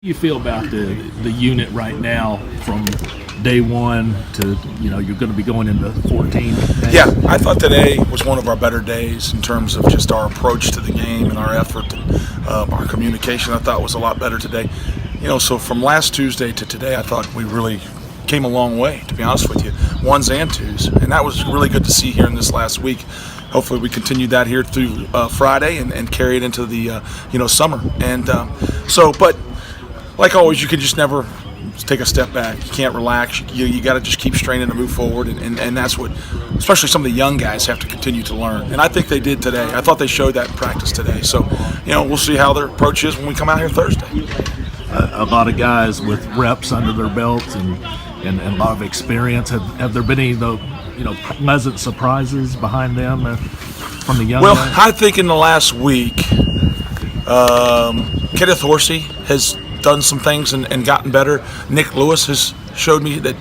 You feel about the unit right now from day one to, you're going to be going into 14 days? Yeah, I thought today was one of our better days in terms of just our approach to the game and our effort and our communication. I thought was a lot better today. So from last Tuesday to today, I thought we really came a long way, to be honest with you, ones and twos, and that was really good to see here in this last week. Hopefully we continue that here through Friday and carry it into the summer. And but like always, you can just never take a step back. You can't relax. You got to just keep straining to move forward, and that's what, especially some of the young guys, have to continue to learn. And I think they did today. I thought they showed that in practice today. So, we'll see how their approach is when we come out here Thursday. A lot of guys with reps under their belts and a lot of experience. Have there been any pleasant surprises behind them from the young guys? Well, I think in the last week, Kenneth Horsey has done some things and gotten better. Nick Lewis has showed me that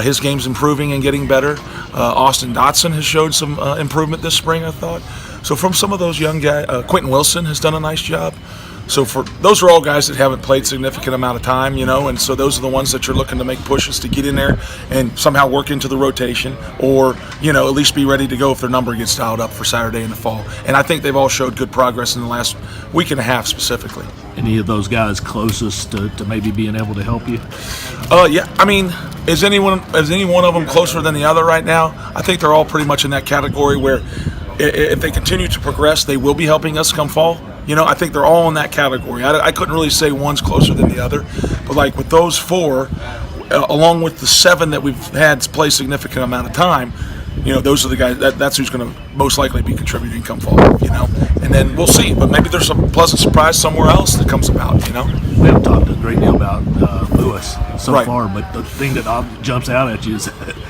his game's improving and getting better. Austin Dotson has showed some improvement this spring, I thought. So from some of those young guys, Quentin Wilson has done a nice job. So those are all guys that haven't played significant amount of time, and so those are the ones that you're looking to make pushes to get in there and somehow work into the rotation, or at least be ready to go if their number gets dialed up for Saturday in the fall. And I think they've all showed good progress in the last week and a half specifically. Any of those guys closest to maybe being able to help you? Yeah. I mean, is any one of them closer than the other right now? I think they're all pretty much in that category where if they continue to progress, they will be helping us come fall. I think they're all in that category. I couldn't really say one's closer than the other, but like with those four, along with the 7 that we've had play significant amount of time, those are the guys. That's who's going to most likely be contributing come fall. And then we'll see. But maybe there's some pleasant surprise somewhere else that comes about. We haven't talked a great deal about Lewis so right. far, but the thing that jumps out at you is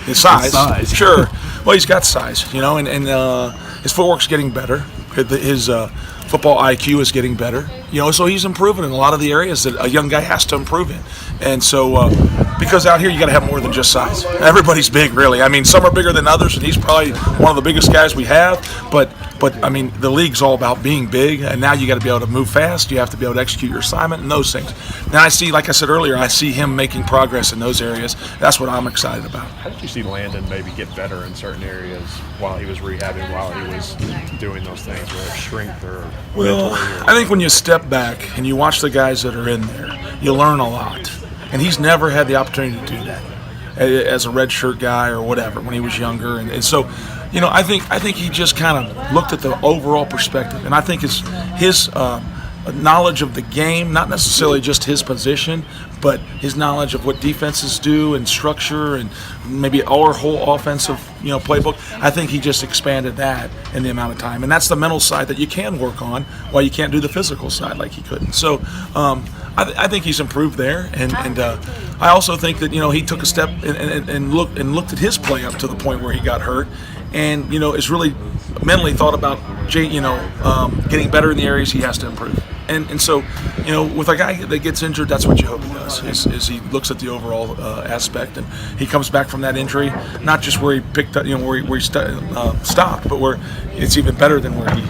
his size. His size. Sure. Well, he's got size. And his footwork's getting better. His football IQ is getting better, so he's improving in a lot of the areas that a young guy has to improve in. And so, because out here you got to have more than just size. Everybody's big, really. I mean, some are bigger than others, and he's probably one of the biggest guys we have. But I mean, the league's all about being big, and now you got to be able to move fast. You have to be able to execute your assignment and those things. Now I see, like I said earlier, I see him making progress in those areas. That's what I'm excited about. How did you see Landon maybe get better in certain areas while he was rehabbing, while he was doing those things, whether strength or Well, I think when you step back and you watch the guys that are in there, you learn a lot. And he's never had the opportunity to do that as a redshirt guy or whatever when he was younger. And so, I think he just kind of looked at the overall perspective. And I think his knowledge of the game, not necessarily just his position, but his knowledge of what defenses do and structure and maybe our whole offensive, playbook. I think he just expanded that in the amount of time, and that's the mental side that you can work on, while you can't do the physical side like he couldn't. So I think he's improved there, and I also think that he took a step and looked at his play up to the point where he got hurt, and is really mentally thought about getting better in the areas he has to improve. And so, with a guy that gets injured, that's what you hope he does, is he looks at the overall aspect, and he comes back from that injury, not just where he picked up, where he stopped, but where it's even better than where he,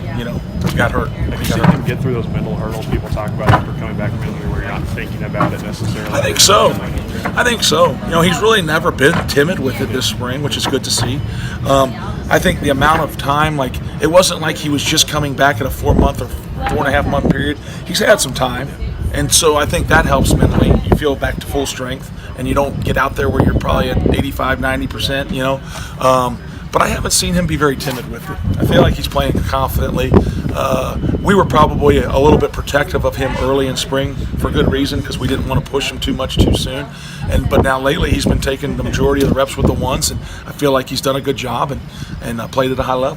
got hurt. Have you seen him get through those mental hurdles people talk about after coming back from injury, where you're not thinking about it necessarily? I think so. He's really never been timid with it this spring, which is good to see. I think the amount of time, it wasn't like he was just coming back at a 4-month or 4.5-month period. He's had some time, and so I think that helps mentally. You feel back to full strength, and you don't get out there where you're probably at 85, 90%, But I haven't seen him be very timid with it. I feel like he's playing confidently. We were probably a little bit protective of him early in spring for good reason, because we didn't want to push him too much too soon. But now lately he's been taking the majority of the reps with the ones, and I feel like he's done a good job and played at a high level.